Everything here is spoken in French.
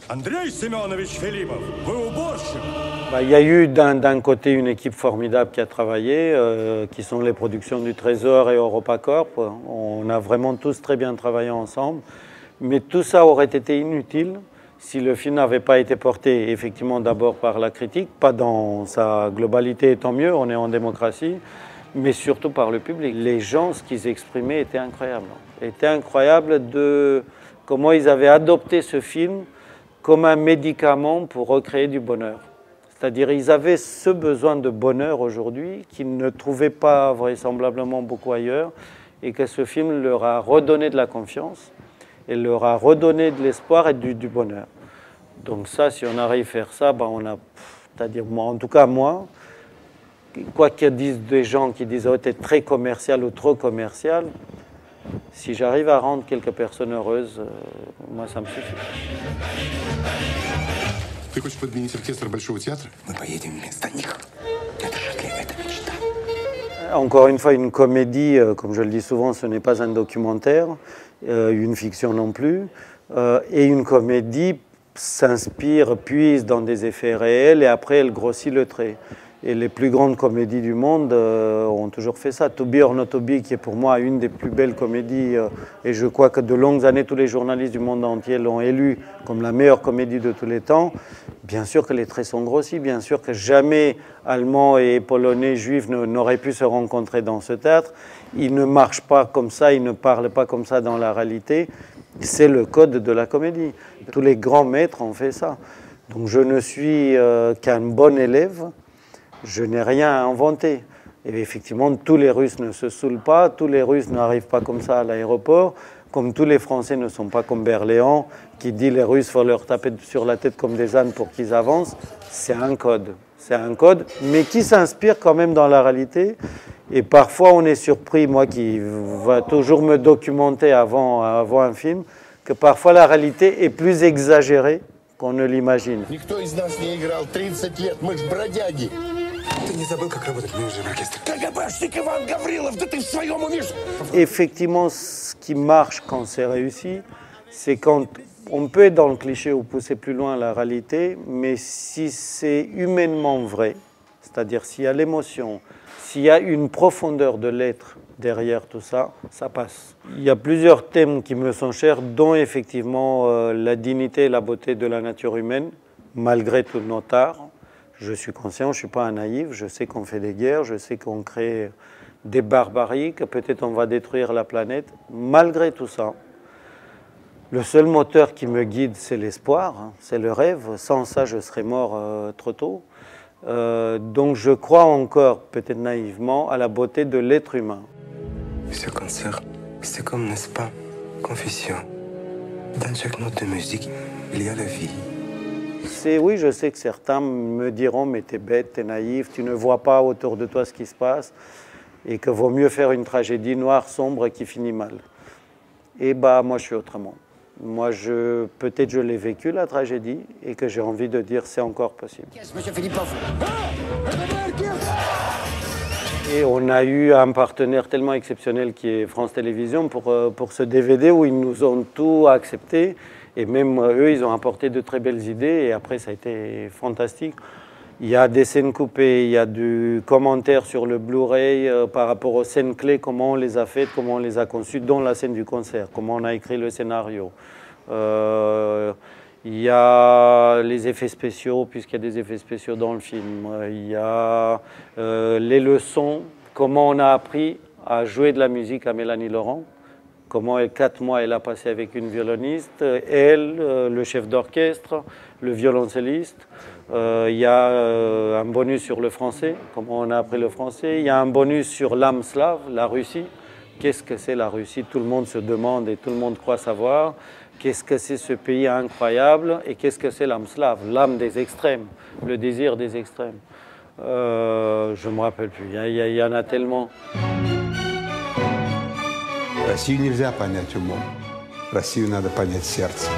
Andrei Semyonovich Filipov, vous уборщик. Il y a eu d'un côté une équipe formidable qui a travaillé, qui sont les productions du Trésor et EuropaCorp. On a vraiment tous très bien travaillé ensemble. Mais tout ça aurait été inutile si le film n'avait pas été porté effectivement d'abord par la critique, pas dans sa globalité, tant mieux, on est en démocratie, mais surtout par le public. Les gens, ce qu'ils exprimaient était incroyable. Était incroyable de comment ils avaient adopté ce film comme un médicament pour recréer du bonheur. C'est-à-dire ils avaient ce besoin de bonheur aujourd'hui qu'ils ne trouvaient pas vraisemblablement beaucoup ailleurs et que ce film leur a redonné de la confiance et leur a redonné de l'espoir et du bonheur. Donc ça, si on arrive à faire ça, on a, c'est-à-dire moi, en tout cas moi, quoi qu'ils disent des gens qui disent « oh, t'es très commercial ou trop commercial », si j'arrive à rendre quelques personnes heureuses, moi ça me suffit. Ты хочешь подменить оркестр Большого театра? Мы поедем вместо них. Это же для этого мечта. Encore une fois, une comédie, comme je le dis souvent, ce n'est pas un documentaire, une fiction non plus. Et une comédie s'inspire, puise dans des effets réels et après elle grossit le trait. Et les plus grandes comédies du monde ont toujours fait ça. To Be or Not to Be, qui est pour moi une des plus belles comédies, et je crois que de longues années, tous les journalistes du monde entier l'ont élue comme la meilleure comédie de tous les temps. Bien sûr que les traits sont grossis, bien sûr que jamais Allemands et Polonais juifs n'auraient pu se rencontrer dans ce théâtre. Ils ne marchent pas comme ça, ils ne parlent pas comme ça dans la réalité. C'est le code de la comédie. Tous les grands maîtres ont fait ça. Donc je ne suis qu'un bon élève. Je n'ai rien à inventer. Et effectivement, tous les Russes ne se saoulent pas, tous les Russes n'arrivent pas comme ça à l'aéroport, comme tous les Français ne sont pas comme Berléand, qui dit les Russes, il faut leur taper sur la tête comme des ânes pour qu'ils avancent. C'est un code, mais qui s'inspire quand même dans la réalité. Et parfois, on est surpris, moi qui va toujours me documenter avant un film, que parfois la réalité est plus exagérée qu'on ne l'imagine. Никто из нас не играл 30 лет, мы ж бродяги. Ты не забыл, как работать менеджером оркестра? КГБшник Иван Гаврилов, да ты в своем уме? Effectivement, ce qui marche quand c'est réussi, c'est quand on peut être dans le cliché ou pousser plus loin la réalité, mais si c'est humainement vrai, c'est-à-dire s'il y a l'émotion, s'il y a une profondeur de l'être derrière tout ça, ça passe. Il y a plusieurs thèmes qui me sont chers, dont effectivement la dignité et la beauté de la nature humaine, malgré tous nos tares. Je suis conscient, je ne suis pas un naïf, je sais qu'on fait des guerres, je sais qu'on crée des barbaries, que peut-être on va détruire la planète. Malgré tout ça, le seul moteur qui me guide, c'est l'espoir, c'est le rêve. Sans ça, je serais mort trop tôt. Donc je crois encore, peut-être naïvement, à la beauté de l'être humain. Ce concert, c'est comme, n'est-ce pas, confession. Dans chaque note de musique, il y a la vie. Oui, je sais que certains me diront « mais t'es bête, t'es naïf, tu ne vois pas autour de toi ce qui se passe et que vaut mieux faire une tragédie noire, sombre qui finit mal ». Et moi je suis autrement. Moi, peut-être je l'ai vécu, la tragédie, et que j'ai envie de dire c'est encore possible. Et on a eu un partenaire tellement exceptionnel qui est France Télévisions pour ce DVD où ils nous ont tout accepté. Et même eux, ils ont apporté de très belles idées et après, ça a été fantastique. Il y a des scènes coupées, il y a du commentaire sur le Blu-ray par rapport aux scènes clés, comment on les a faites, comment on les a conçues, dont la scène du concert, comment on a écrit le scénario. Il y a les effets spéciaux, puisqu'il y a des effets spéciaux dans le film. Il y a les leçons, comment on a appris à jouer de la musique à Mélanie Laurent. Comment 4 mois elle a passé avec une violoniste, elle, le chef d'orchestre, le violoncelliste. Il y a un bonus sur le français, comment on a appris le français. Il y a un bonus sur l'âme slave, la Russie. Qu'est-ce que c'est la Russie? Tout le monde se demande et tout le monde croit savoir. Qu'est-ce que c'est ce pays incroyable? Et qu'est-ce que c'est l'âme slave? L'âme des extrêmes, le désir des extrêmes. Je ne me rappelle plus, il y en a tellement. Россию нельзя понять умом. Россию надо понять сердцем.